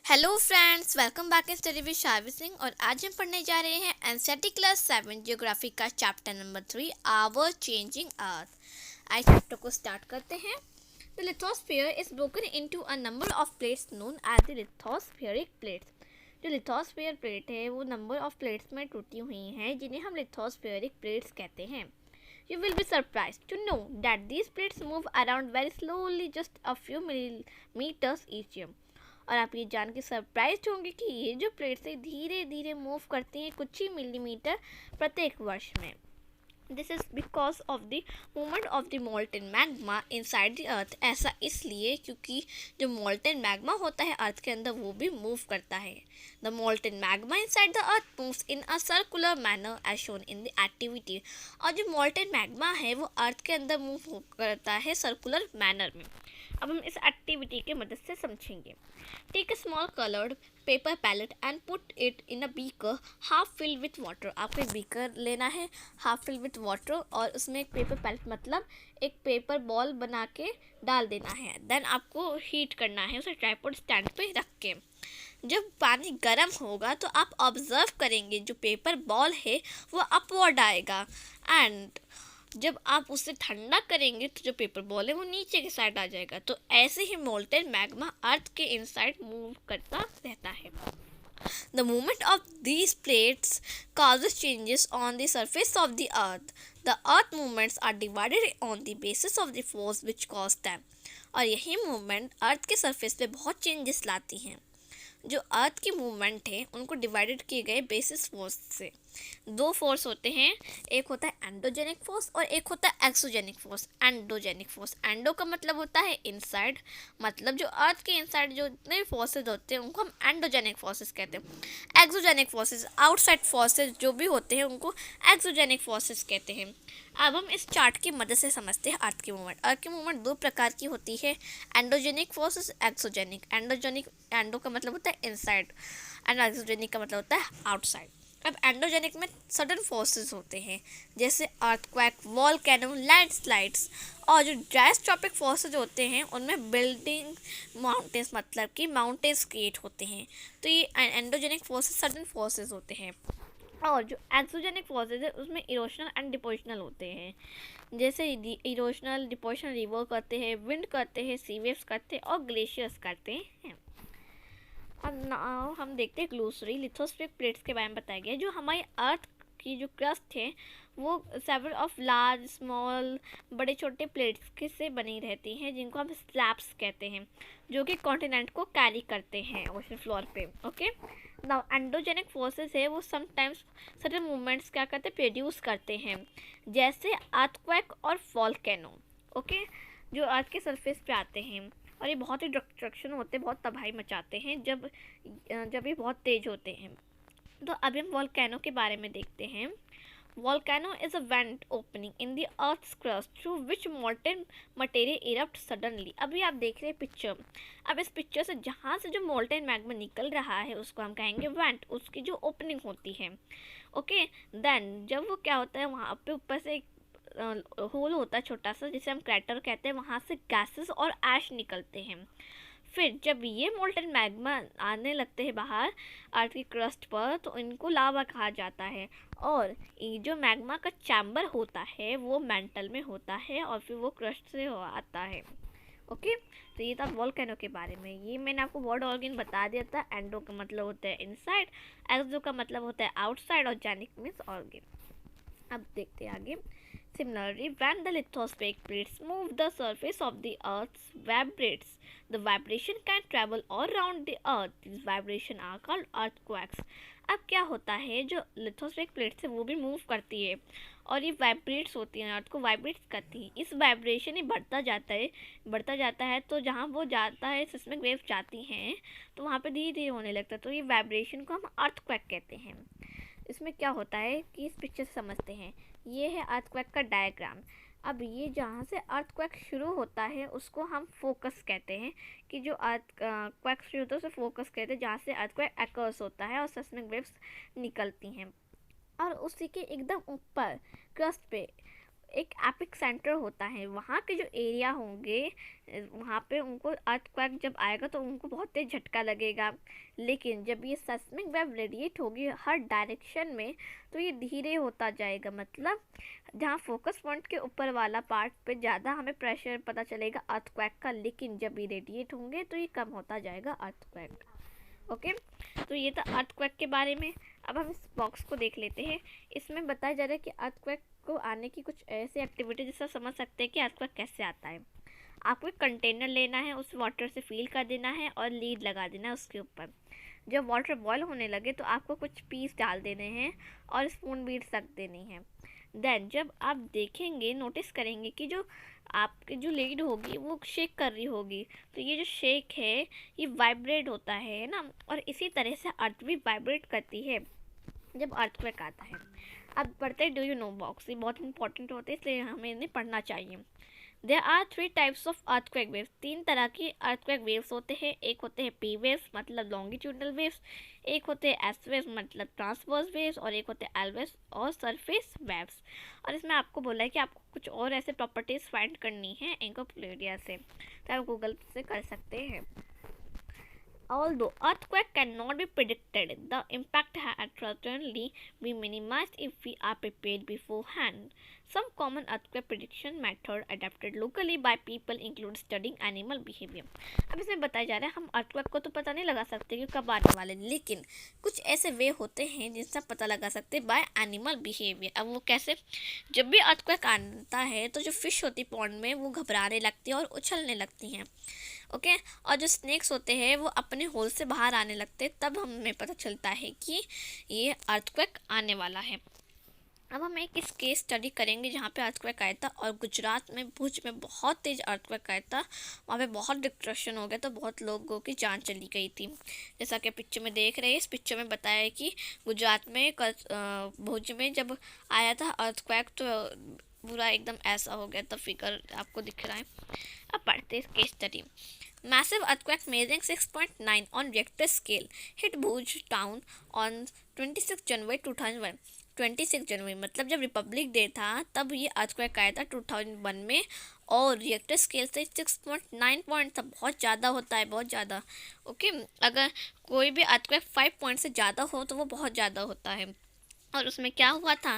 Hello friends, welcome back in study with Sharvi Singh. और आज हम पढ़ने जा रहे हैं एनसीईआरटी क्लास 7 ज्योग्राफी का chapter number 3 our changing earth. आज चैप्टर को स्टार्ट करते हैं। The lithosphere is broken into a number of plates known as the lithospheric plates. जो लिथोस्फीयर प्लेट है वो नंबर ऑफ प्लेट्स में टूटी हुई हैं, जिन्हें हम लिथोस्फेरिक प्लेट्स कहते हैं। You will be surprised to know that these plates move around very slowly, just a few millimeters each year. और आप ये जान के सरप्राइज होंगे कि ये जो प्लेट्स है धीरे धीरे मूव करती हैं कुछ ही मिलीमीटर प्रत्येक वर्ष में। This is because of the movement of the molten magma inside the अर्थ। ऐसा इसलिए क्योंकि जो मोल्टेन मैग्मा होता है अर्थ के अंदर वो भी मूव करता है। The molten magma inside the earth moves in a circular manner as shown in the activity. और जो मोल्टेन मैग्मा है वो अर्थ के अंदर मूव करता है सर्कुलर मैनर में। अब हम इस एक्टिविटी के मदद से समझेंगे। Take a small coloured paper pellet and put it in a beaker half filled with water. आपको एक बीकर लेना है हाफ फिल्ड विथ वाटर और उसमें एक पेपर पैलेट मतलब एक पेपर बॉल बना के डाल देना है। देन आपको हीट करना है उसे ट्राइपॉड स्टैंड पे रख के। जब पानी गर्म होगा तो आप ऑब्जर्व करेंगे जो पेपर बॉल है वो अपवर्ड आएगा एंड जब आप उसे ठंडा करेंगे तो जो पेपर बॉल है वो नीचे की साइड आ जाएगा। तो ऐसे ही मोल्टेन मैग्मा अर्थ के इनसाइड मूव करता रहता है। The movement of these plates causes changes on the surface of the earth. The earth movements are divided on the basis of the force which caused them. और यही movement अर्थ के surface पे बहुत changes लाती हैं। जो अर्थ की मूवमेंट है उनको डिवाइडेड किए गए बेसिस फोर्स से। दो फोर्स होते हैं, एक होता है एंडोजेनिक फोर्स और एक होता है exogenic force. Endogenic force, endo का मतलब होता है इनसाइड, मतलब जो अर्थ के इनसाइड जो जितने फोर्सेज होते हैं उनको हम एंडोजेनिक फोर्सेस कहते हैं। एक्सोजेनिक फोर्सेस, आउटसाइड फोर्सेस जो भी होते हैं उनको एक्सोजेनिक फोर्सेस कहते हैं। अब हम इस चार्ट की मदद से समझते हैं अर्थ की मूवमेंट। अर्थ की मूवमेंट दो प्रकार की होती है, एंडोजेनिक फोर्सेस, एक्सोजेनिक। एंडो का मतलब होता है इनसाइड एंड एक्सोजेनिक का मतलब होता है आउटसाइड। अब एंडोजेनिक में सडन फोर्सेस होते हैं जैसे अर्थक्वेक, वॉल्केनो, लैंडस्लाइड्स। और जो डायस्ट्रॉपिक फोर्सेस होते हैं उनमें बिल्डिंग माउंटेन्स मतलब कि माउंटेन्स क्रिएट होते हैं। तो ये एंडोजेनिक फोर्सेस सडन फोर्सेस होते हैं। और जो एक्सोजेनिक फोर्सेस है उसमें इरोशनल एंड डिपोजिशनल होते हैं, जैसे इरोशनल डिपोजिशनल रिवर करते हैं, विंड करते हैं, सी वेव्स करते हैं और ग्लेशियर्स करते हैं। अब नाउ हम देखते हैं ग्लोसरी। लिथोस्फेरिक प्लेट्स के बारे में बताया गया है। जो हमारी अर्थ की जो क्रस्ट है वो सेवरल ऑफ लार्ज स्मॉल बड़े छोटे प्लेट्स से बनी रहती हैं जिनको हम स्लैब्स कहते हैं, जो कि कॉन्टिनेंट को कैरी करते हैं ओशन फ्लोर पे। ओके, नाउ एंडोजेनिक फोर्सेस है वो समटाइम्स सर्टेन मूवमेंट्स क्या करते हैं, प्रोड्यूस करते हैं, जैसे अर्थक्वेक और वोल्केनो। ओके, जो अर्थ के सरफेस पे आते हैं और ये बहुत ही डिस्ट्रक्शन होते हैं, बहुत तबाही मचाते हैं जब ये बहुत तेज होते हैं। तो अभी हम वोल्केनो के बारे में देखते हैं। Volcano is a vent opening in the earth's crust through which molten material erupts suddenly। अभी आप देख रहे हैं पिक्चर। अब इस पिक्चर से जहाँ से जो मोल्टेन मैग्मा निकल रहा है उसको हम कहेंगे वेंट, उसकी जो ओपनिंग होती है। ओके, देन जब वो क्या होता है वहाँ पे ऊपर से एक होल होता है छोटा सा जिसे हम क्रैटर कहते हैं, वहाँ से गैसेस और ऐश निकलते हैं। फिर जब ये मोल्टेन मैग्मा आने लगते हैं बाहर अर्थ की क्रस्ट पर तो इनको लावा कहा जाता है। और ये जो मैग्मा का चैम्बर होता है वो मेंटल में होता है और फिर वो क्रस्ट से आता है। ओके, तो ये था वोल्केनो के बारे में। ये मैंने आपको वर्ड ऑर्गन बता दिया था। एंडो का मतलब होता है इनसाइड, एक्सो का मतलब होता है आउटसाइड और जेनिक मीन्स ऑर्गन। अब देखते हैं आगे। Similarly, when the lithospheric plates move, the surface of the earth vibrates. The vibration can travel all around the earth. These vibrations are called earthquakes. अब क्या होता है, जो लिथोस्फेरिक प्लेट्स है वो भी मूव करती है और ये वाइब्रेट्स होती हैं, अर्थ को वाइब्रेट्स करती है। इस वाइब्रेशन ही बढ़ता जाता है तो जहाँ वो जाता है सिस्मिक वेव्स जाती हैं तो वहाँ पे धीरे धीरे होने लगता है। तो ये वाइब्रेशन को हम अर्थक्वेक कहते हैं। इसमें क्या होता है कि इस पिक्चर से समझते हैं। ये है अर्थक्वेक का डायग्राम। अब ये जहाँ से अर्थक्वेक शुरू होता है उसको हम फोकस कहते हैं, कि जो अर्थक्वेक शुरू होता है उसे फोकस कहते हैं, जहाँ से अर्थक्वेक अकर्स होता है और सेस्मिक वेव्स निकलती हैं। और उसी के एकदम ऊपर क्रस्ट पे एक एपिक सेंटर होता है, वहाँ के जो एरिया होंगे वहाँ पे उनको अर्थक्वेक जब आएगा तो उनको बहुत तेज झटका लगेगा। लेकिन जब ये सेस्मिक वेव रेडिएट होगी हर डायरेक्शन में तो ये धीरे होता जाएगा, मतलब जहाँ फोकस पॉइंट के ऊपर वाला पार्ट पे ज़्यादा हमें प्रेशर पता चलेगा अर्थक्वेक का, लेकिन जब ये रेडिएट होंगे तो ये कम होता जाएगा अर्थक्वेक। ओके, तो ये था अर्थक्वेक के बारे में। अब हम इस बॉक्स को देख लेते हैं। इसमें बताया जा रहा है कि अर्थक्वेक को आने की कुछ ऐसी एक्टिविटी जिससे समझ सकते हैं कि अर्थक्वेक कैसे आता है। आपको एक कंटेनर लेना है, उस वाटर से फिल कर देना है और लीड लगा देना है उसके ऊपर। जब वाटर बॉयल होने लगे तो आपको कुछ पीस डाल देने हैं और स्पून बीट्स रख देनी है। देन जब आप देखेंगे, नोटिस करेंगे कि जो आपकी जो लीड होगी वो शेक कर रही होगी, तो ये जो शेक है ये वाइब्रेट होता है ना, और इसी तरह से अर्थ भी वाइब्रेट करती है जब अर्थक्वेक आता है। अब पढ़ते हैं डू यू नो बॉक्स, ये बहुत इंपॉर्टेंट होते हैं इसलिए हमें इन्हें पढ़ना चाहिए। There are 3 types of earthquake waves, 3 तरह की अर्थक्वेक वेव्स होते हैं। एक होते हैं पी वेव्स मतलब लॉन्गिट्यूडनल वेव्स, एक होते हैं एस वेव्स मतलब ट्रांसवर्स वेव्स, और एक होते हैं एल वेव्स और सरफेस वेव्स। और इसमें आपको बोला है कि आपको कुछ और ऐसे प्रॉपर्टीज फाइंड करनी है एंकोप्लेरिया से, तो आप गूगल से कर सकते हैं। Although earthquake cannot be predicted, the impact can certainly be minimized if we are prepared beforehand. Some common earthquake prediction method adapted locally by people include studying animal behavior. अब इसमें बताया जा रहा है हम अर्थक्वेक को तो पता नहीं लगा सकते कि कब आने वाले, लेकिन कुछ ऐसे वे होते हैं जिनसे पता लगा सकते बाय एनिमल बिहेवियर। अब वो कैसे? जब भी अर्थक्वेक आता है तो जो फिश होती पॉन्ड में वो घबराने लगती है और उछलने लगती हैं। ओके, और जो स्नेक्स होते हैं वो अपने होल से बाहर आने लगते हैं, तब हमें पता चलता है कि ये अर्थक्वेक आने वाला है। अब हम एक इस केस स्टडी करेंगे जहाँ पे अर्थक्वेक आया था और गुजरात में भुज में बहुत तेज़ अर्थक्वेक आया था। वहाँ पे बहुत डिस्ट्रक्शन हो गया था, बहुत लोगों की जान चली गई थी। जैसा कि पिक्चर में देख रहे हैं, इस पिक्चर में बताया है कि गुजरात में भुज में जब आया था अर्थक्वेक तो पूरा एकदम ऐसा हो गया था, फिगर आपको दिख रहा है। अब पढ़ते हैं case study. Massive earthquake measuring 6.9 on Richter scale hit Bhuj town on 26 जनवरी 2001। 26 जनवरी मतलब जब रिपब्लिक डे था तब ये अर्थक्वेक आया था 2001 में, और रिएक्टर स्केल से 6.9 पॉइंट था। बहुत ज़्यादा होता है, बहुत ज़्यादा। ओके, अगर कोई भी अर्थक्वेक 5 पॉइंट से ज़्यादा हो तो वो बहुत ज़्यादा होता है। और उसमें क्या हुआ था,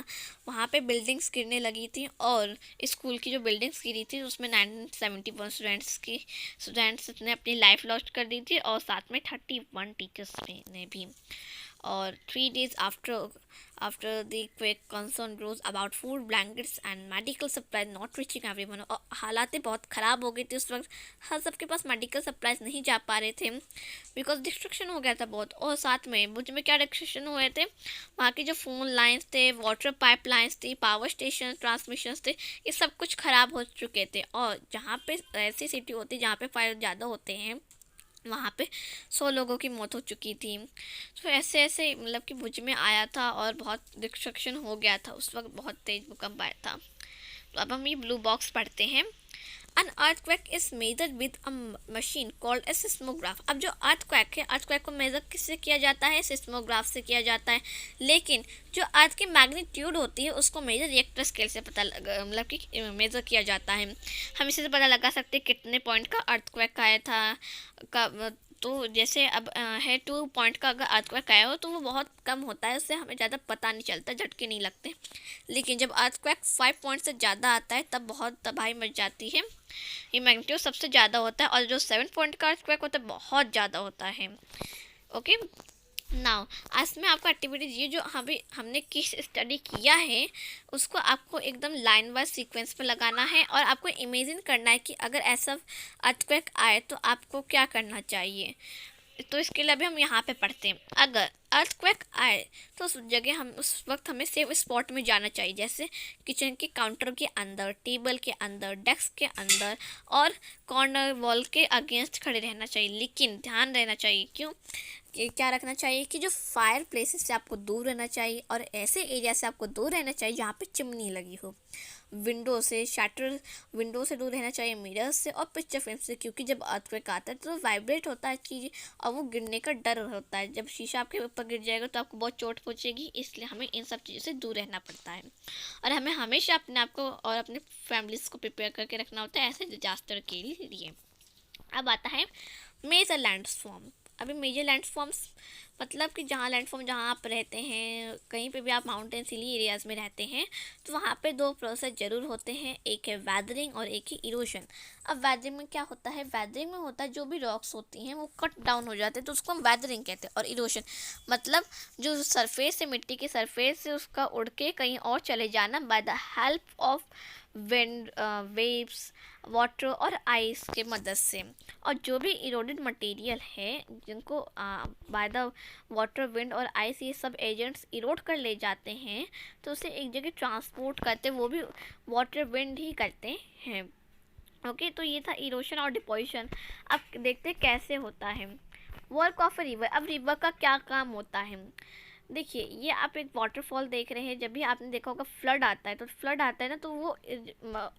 वहाँ पे बिल्डिंग्स गिरने लगी थी, और स्कूल की जो बिल्डिंग्स गिरी थी उसमें 971 स्टूडेंट्स ने अपनी लाइफ लॉस्ट कर दी थी, और साथ में 31 टीचर्स ने भी। और 3 days after the quake, concern rose about food, blankets and medical supplies not reaching everyone। और हालातें बहुत ख़राब हो गई थी उस वक्त, हर सबके पास मेडिकल सप्लाईज नहीं जा पा रहे थे बिकॉज डिस्ट्रक्शन हो गया था बहुत। और साथ में भुज में क्या डिस्ट्रक्शन हुए थे, वहाँ की जो फ़ोन लाइन्स थे, वाटर पाइप लाइन्स थी, पावर स्टेशन ट्रांसमिशंस थे, ये सब कुछ ख़राब हो चुके थे। और जहाँ पे ऐसी सिटी होती है जहाँ पे फायर ज़्यादा होते हैं वहाँ पे 100 लोगों की मौत हो चुकी थी। तो ऐसे ऐसे मतलब कि भुज में आया था और बहुत डिस्ट्रक्शन हो गया था उस वक्त, बहुत तेज़ भूकंप आया था। तो अब हम ये ब्लू बॉक्स पढ़ते हैं। An earthquake is measured with a machine called a seismograph। अब जो अर्थक्वेक है, अर्थक्वेक को मेज़र किससे किया जाता है? सिस्मोग्राफ से किया जाता है। लेकिन जो अर्थ की मैग्नीट्यूड होती है उसको मेजर रिएक्टर स्केल से पता मतलब कि मेज़र किया जाता है। हम इसी से पता लगा सकते हैं कितने पॉइंट का अर्थक्वेक आया था। तो जैसे अब है 2 पॉइंट का अगर अर्थक्वेक आया हो तो वो बहुत कम होता है, उससे हमें ज़्यादा पता नहीं चलता, झटके नहीं लगते। लेकिन जब अर्थक्वेक 5 पॉइंट से ज़्यादा आता है तब बहुत तबाही मच जाती है। ये मैग्नीट्यूड सबसे ज़्यादा होता है, और जो 7 पॉइंट का अर्थक्वेक होता है बहुत ज़्यादा होता है। ओके, नाउ आज में आपको एक्टिविटीज ये जो हमने किस स्टडी किया है उसको आपको एकदम लाइन वाइज सीक्वेंस में लगाना है, और आपको इमेजिन करना है कि अगर ऐसा अर्थक्वेक आए तो आपको क्या करना चाहिए। तो इसके लिए अभी हम यहाँ पे पढ़ते हैं। अगर अर्थक्वेक आए तो उस जगह उस वक्त हमें सेफ स्पॉट में जाना चाहिए, जैसे किचन के काउंटर के अंदर, टेबल के अंदर, डेस्क के अंदर, और कॉर्नर वॉल के अगेंस्ट खड़े रहना चाहिए। लेकिन ध्यान रहना चाहिए, क्यों क्या रखना चाहिए कि जो फायर प्लेसेस से आपको दूर रहना चाहिए, और ऐसे एरिया से आपको दूर रहना चाहिए जहाँ पे चिमनी लगी हो। विंडो से विंडो से दूर रहना चाहिए, मिरर्स से और पिक्चर फ्रेम से, क्योंकि जब अर्थक्वेक आता है तो वाइब्रेट होता है चीज़ और वो गिरने का डर होता है। जब शीशा आपके ऊपर ऊपर गिर जाएगा तो आपको बहुत चोट पहुंचेगी, इसलिए हमें इन सब चीज़ों से दूर रहना पड़ता है। और हमें हमेशा अपने आप को और अपने फैमिलीज़ को प्रिपेयर करके रखना होता है ऐसे डिजास्टर के लिए। अब आता है मेजर लैंडफॉर्म। अभी मेजर लैंडफॉर्म्स मतलब कि जहाँ लैंडफॉर्म जहाँ आप रहते हैं, कहीं पे भी आप माउंटेन हिली एरियाज़ में रहते हैं, तो वहाँ पे दो प्रोसेस ज़रूर होते हैं, एक है वेदरिंग और एक है इरोशन। अब वेदरिंग में क्या होता है, वेदरिंग में होता है जो भी रॉक्स होती हैं वो कट डाउन हो जाते हैं, तो उसको हम वेदरिंग कहते हैं। और इरोशन मतलब जो सरफेस से, मिट्टी के सरफेस से उसका उड़ के कहीं और चले जाना by the help of wind, waves, water और आइस के मदद से। और जो भी इरोडेड मटेरियल है जिनको बाय द वाटर, विंड और आइस, ये सब एजेंट्स इरोड कर ले जाते हैं, तो उसे एक जगह ट्रांसपोर्ट करते, वो भी वाटर विंड ही करते हैं। ओके, तो ये था इरोशन और डिपोजिशन। अब देखते हैं कैसे होता है वर्क ऑफ अ रिवर। अब रिवर का क्या काम होता है, देखिए ये आप एक वाटरफॉल देख रहे हैं। जब भी आपने देखा होगा फ्लड आता है, तो फ्लड आता है ना, तो वो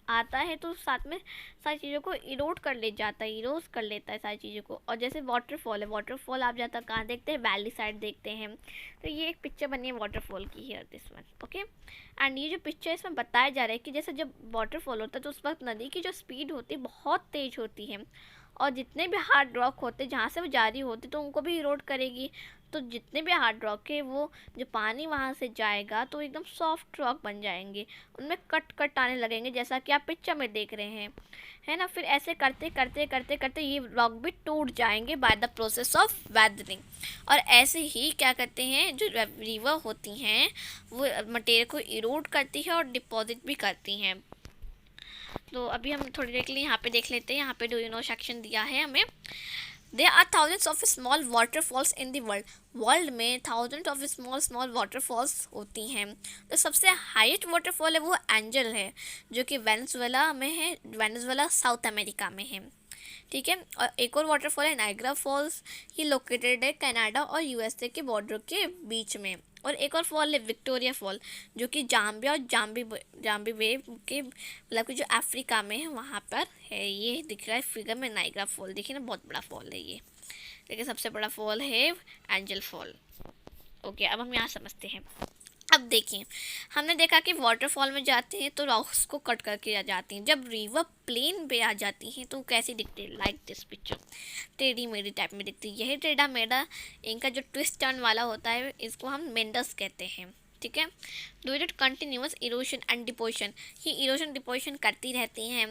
आता है तो साथ में सारी चीज़ों को इरोड कर ले जाता है, इरोज कर लेता है सारी चीज़ों को। और जैसे वाटरफॉल है, वाटरफॉल आप ज़्यादा कहाँ देखते हैं, वैली साइड देखते हैं। तो ये एक पिक्चर बनी है वाटरफॉल की, here this one, okay. And ये जो पिक्चर है इसमें बताया जा रहा है कि जैसे जब वाटरफॉल होता है तो उस वक्त नदी की जो स्पीड होती है बहुत तेज़ होती है, और जितने भी हार्ड रॉक होते हैं जहाँ से वो जारी होती तो उनको भी इरोड करेगी। तो जितने भी हार्ड रॉक है वो जो पानी वहाँ से जाएगा तो एकदम सॉफ्ट रॉक बन जाएंगे, उनमें कट कट आने लगेंगे, जैसा कि आप पिक्चर में देख रहे हैं, है ना। फिर ऐसे करते करते करते करते ये रॉक भी टूट जाएंगे by the process of weathering. और ऐसे ही क्या करते हैं, जो रिवर होती हैं वो मटेरियल को इरोड करती है और डिपॉजिट भी करती हैं। तो अभी हम थोड़ी देर के लिए यहाँ पे देख लेते हैं। यहाँ पे डू यू नो सेक्शन दिया है हमें। There are thousands of small waterfalls in the world. World में थाउजेंड ऑफ स्मॉल वाटरफॉल्स होती हैं। तो सबसे हाईएस्ट वाटरफॉल है वो एंजल है, जो कि वेनेजुएला में है, वेनेजुएला साउथ अमेरिका में है, ठीक है। और एक और वाटरफॉल है नायग्रा फॉल्स, ये लोकेटेड है कनाडा और यूएसए के बॉर्डर के बीच में। और एक और फॉल है विक्टोरिया फॉल, जो कि जाम्बिया और जाम्बिवे के मतलब कि जो अफ्रीका में है वहाँ पर है। ये दिख रहा है फिगर में नायग्रा फॉल, देखिए ना बहुत बड़ा फॉल है ये। देखिए सबसे बड़ा फॉल है एंजल फॉल। ओके, अब हम यहाँ समझते हैं। अब देखिए, हमने देखा कि वाटरफॉल में जाते हैं तो रॉक्स को कट करके आ जाती हैं। जब रिवर प्लेन पे आ जाती हैं तो कैसी दिखती है, लाइक दिस पिक्चर, टेढ़ी मेढ़ी टाइप में दिखती है। यही टेढ़ा मेढ़ा इनका जो ट्विस्ट टर्न वाला होता है इसको हम मेंडस कहते हैं, ठीक है। Do it continuous erosion and deposition, ये इरोशन डिपोजिशन करती रहती हैं।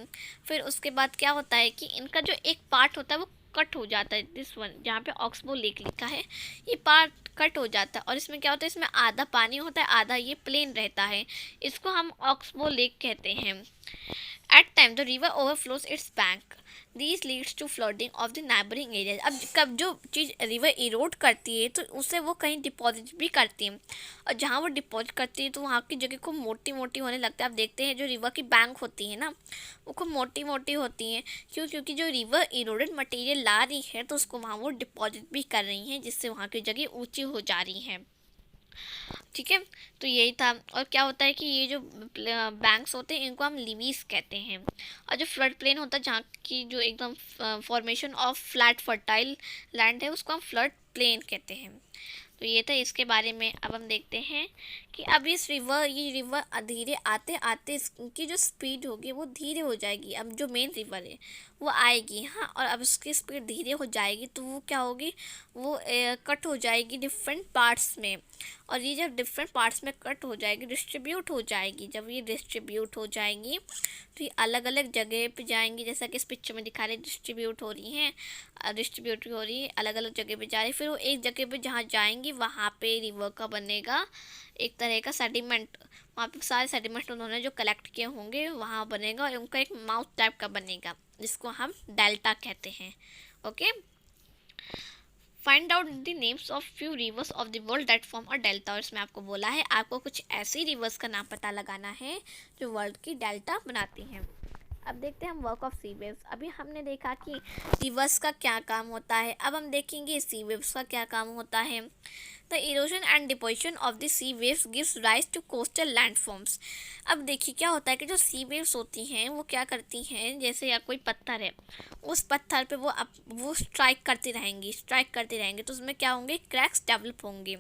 फिर उसके बाद क्या होता है कि इनका जो एक पार्ट होता है वो कट हो जाता है, दिस वन जहाँ पे ऑक्सबो लेक लिखा है, ये पार्ट कट हो जाता है। और इसमें क्या होता है, इसमें आधा पानी होता है, आधा ये प्लेन रहता है, इसको हम ऑक्सबो लेक कहते हैं। At time the river overflows its bank, this leads to flooding of the neighbouring areas. अब कब जो चीज़ रिवर इरोड करती है तो उसे वो कहीं डिपॉजिट भी करती है, और जहाँ वो डिपॉजिट करती है तो वहाँ की जगह खूब मोटी मोटी होने लगता है। आप देखते हैं जो रिवर की बैंक होती है ना, वो खूब मोटी मोटी होती हैं। क्यों? क्योंकि जो रिवर इरोडेड मटेरियल ला रही है तो उसको वहाँ वो डिपॉजिट भी कर रही हैं, जिससे वहाँ की जगह ऊँची हो जा रही हैं, ठीक है। तो यही था। और क्या होता है कि ये जो बैंक्स होते हैं इनको हम लीवीज कहते हैं, और जो फ्लड प्लेन होता है जहाँ की जो एकदम formation of flat fertile land है उसको हम फ्लड प्लेन कहते हैं। तो ये था इसके बारे में। अब हम देखते हैं कि अब ये रिवर धीरे आते आते इसकी जो स्पीड होगी वो धीरे हो जाएगी। अब जो मेन रिवर है वो आएगी, हाँ, और अब उसकी स्पीड धीरे हो जाएगी तो वो क्या होगी, वो कट हो जाएगी डिफरेंट पार्ट्स में। और ये जब डिफरेंट पार्ट्स में कट हो जाएगी, डिस्ट्रीब्यूट हो जाएगी, जब ये डिस्ट्रीब्यूट हो जाएंगी तो ये अलग अलग जगह पे जाएंगी, जैसा कि इस पिक्चर में दिखा रहे डिस्ट्रीब्यूट हो रही हैं, डिस्ट्रीब्यूट हो रही है, अलग अलग जगह पे जा रही। फिर वो एक जगह पे जहाँ जाएंगी वहाँ पे रिवर का बनेगा एक तरह का सेडिमेंट, वहाँ पे सारे सेडिमेंट उन्होंने जो कलेक्ट किए होंगे वहाँ बनेगा, और उनका एक माउथ टाइप का बनेगा जिसको हम डेल्टा कहते हैं, okay. Find out the names of few reverse of the world that form a delta. और इसमें आपको बोला है आपको कुछ ऐसी रिवर्स का नाम पता लगाना है जो वर्ल्ड की डेल्टा बनाती हैं। अब देखते हैं हम वर्क ऑफ सी वेव्स। अभी हमने देखा कि रिवर्स का क्या काम होता है, अब हम देखेंगे सी वेव्स का क्या काम होता है। The erosion and deposition of the sea waves gives rise to coastal landforms. अब देखिए क्या होता है कि जो सी वेव्स होती हैं वो क्या करती हैं, जैसे या कोई पत्थर है, उस पत्थर पे वो स्ट्राइक करती रहेंगी तो उसमें क्या होंगे, क्रैक्स डेवलप होंगे।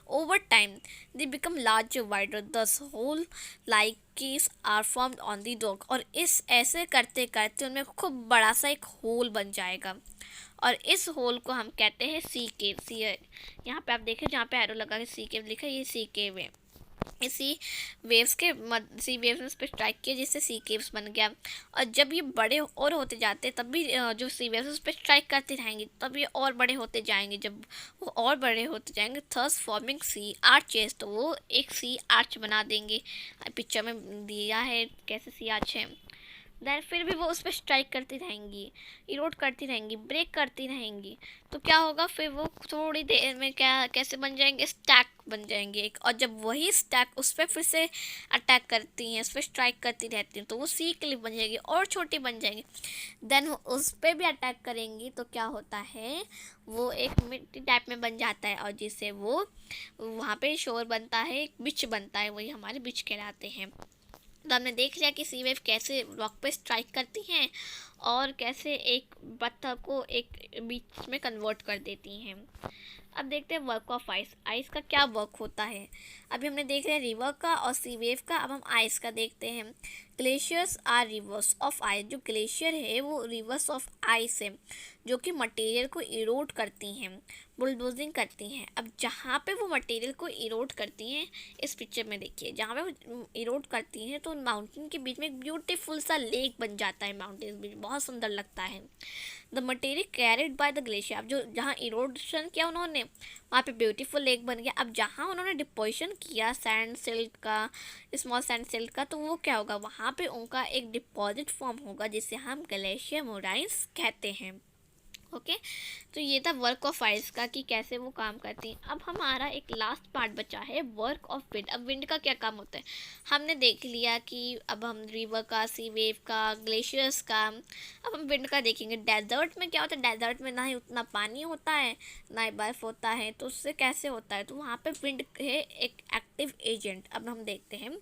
Over time they become larger wider thus hole like keys are formed on the dog, और इस ऐसे करते करते उनमें खूब बड़ा सा एक होल बन जाएगा, और इस होल को हम कहते हैं सी केव। सी यहाँ पे आप देखें जहाँ पे एरो लगा है सी केव लिखा है, ये सी केव है। इसी सी वेव्स में उस पर स्ट्राइक किया जिससे सी केव्स बन गया, और जब ये बड़े और होते जाते तब भी जो सी वेव्स उस पर स्ट्राइक करती रहेंगी, तब ये और बड़े होते जाएंगे। जब वो और बड़े होते जाएंगे थर्स फॉर्मिंग सी आर्चेस, तो वो एक सी आर्च बना देंगे। पिक्चर में दिया है कैसे सी आर्च है। देन फिर भी वो उस पर स्ट्राइक करती रहेंगी, इरोड करती रहेंगी, ब्रेक करती रहेंगी, तो क्या होगा, फिर वो थोड़ी देर में क्या कैसे बन जाएंगे, स्टैक बन जाएंगे एक। और जब वही स्टैक उस पर फिर से अटैक करती हैं, उस पर स्ट्राइक करती रहती हैं, तो वो सी क्लिप बन जाएगी और छोटी बन जाएंगी। देन उस पर भी अटैक करेंगी तो क्या होता है, वो एक मिट्टी टाइप में बन जाता है, और जिससे वो वहाँ पे शोर बनता है, एक बिच बनता है, वही हमारे बिच कहलाते हैं। तो हमने देख लिया कि सी वेव कैसे रॉक पे स्ट्राइक करती हैं और कैसे एक पत्थर को एक बीच में कन्वर्ट कर देती हैं। अब देखते हैं वर्क ऑफ आइस। आइस का क्या वर्क होता है। अभी हमने देख लिया रिवर का और सी वेव का, अब हम आइस का देखते हैं। Glaciers are rivers of ice. जो ग्लेशियर है वो रिवर्स ऑफ आइस है, जो कि मटेरियल को इरोड करती हैं, बुलडोजिंग करती हैं। अब जहाँ पे वो मटेरियल को इरोड करती हैं, इस पिक्चर में देखिए, जहाँ पे वो इरोड करती हैं तो माउंटेन के बीच में एक ब्यूटीफुल सा लेक बन जाता है। माउंटेन के बीच बहुत सुंदर लगता है। The material carried by the glacier. अब जो जहाँ इरोडेशन किया उन्होंने, वहाँ पे ब्यूटीफुल लेक बन गया। अब जहाँ उन्होंने डिपोजिशन किया सैंड सिल्ट का, स्मॉल सैंड सिल्ट का, तो वो क्या होगा, वहाँ पे उनका एक डिपॉजिट फॉर्म होगा जिसे हम ग्लेशियर मोराइंस कहते हैं। ओके, तो ये था वर्क ऑफ आइस का कि कैसे वो काम करती हैं। अब हमारा एक लास्ट पार्ट बचा है वर्क ऑफ विंड। अब विंड का क्या काम होता है हमने देख लिया कि अब हम रिवर का, सी वेव का, ग्लेशियर्स का, अब हम विंड का देखेंगे। डेजर्ट में क्या होता है, डेजर्ट में ना ही उतना पानी होता है ना ही बर्फ होता है, तो उससे कैसे होता है, तो वहाँ पे विंड है एक एक्टिव एजेंट। अब हम देखते हैं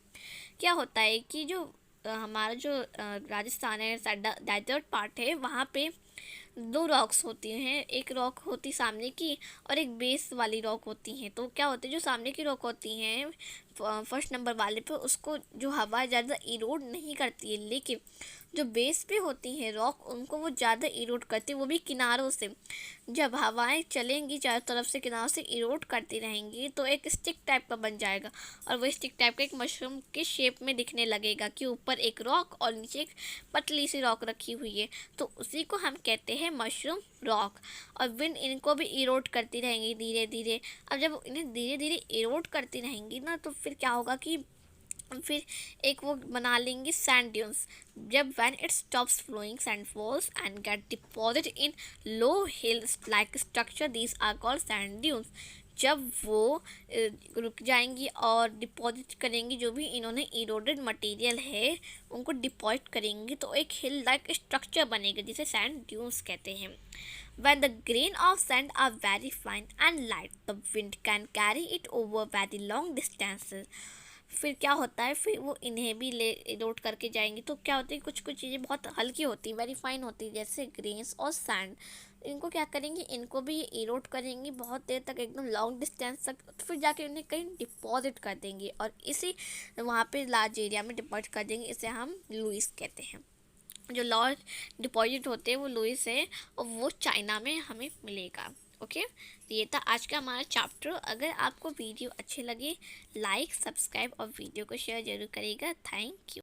क्या होता है कि जो हमारा जो राजस्थान है डेजर्ट पार्ट है, वहाँ पे दो रॉक्स होती हैं। एक रॉक होती सामने की और एक बेस वाली रॉक होती हैं। तो क्या होता है, जो सामने की रॉक होती हैं फर्स्ट नंबर वाले पे, उसको जो हवा ज़्यादा इरोड नहीं करती है, लेकिन जो बेस पे होती हैं रॉक, उनको वो ज़्यादा इरोड करती है, वो भी किनारों से। जब हवाएं चलेंगी चारों तरफ से, किनारों से इरोड करती रहेंगी, तो एक स्टिक टाइप का बन जाएगा, और वो स्टिक टाइप का एक मशरूम के शेप में दिखने लगेगा कि ऊपर एक रॉक और नीचे एक पतली सी रॉक रखी हुई है, तो उसी को हम कहते हैं मशरूम रॉक। और विंड इनको भी इरोड करती रहेंगी धीरे धीरे। अब जब इन्हें धीरे धीरे इरोड करती रहेंगी ना, तो फिर क्या होगा कि फिर एक वो बना लेंगे सैंड ड्यून्स। जब when it stops flowing sand falls and get deposit in low hills like structure, these are called sand dunes. जब वो रुक जाएंगी और डिपॉजिट करेंगी, जो भी इन्होंने इरोडेड मटेरियल है उनको डिपॉजिट करेंगी, तो एक हिल लाइक स्ट्रक्चर बनेगा जिसे सैंड ड्यून्स कहते हैं। When the grain of sand are very fine and light, the wind can carry it over very long distances. फिर क्या होता है, फिर वो इन्हें भी ले इरोड करके जाएंगी, तो क्या होता है, कुछ कुछ चीज़ें बहुत हल्की होती हैं, वेरी फाइन होती है, जैसे ग्रेन्स और सैंड। इनको क्या करेंगे, इनको भी इरोड करेंगी बहुत देर तक, एकदम लॉन्ग डिस्टेंस तक, तो फिर जाके उन्हें कहीं डिपॉजिट कर देंगे, और इसी वहाँ पे लार्ज एरिया में डिपॉजिट कर देंगे। इसे हम लुइस कहते हैं। जो लार्ज डिपॉजिट होते हैं वो लुइस है, और वो चाइना में हमें मिलेगा। ओके, तो ये था आज का हमारा चैप्टर। अगर आपको वीडियो अच्छे लगे, लाइक, सब्सक्राइब और वीडियो को शेयर जरूर करिएगा। Thank you.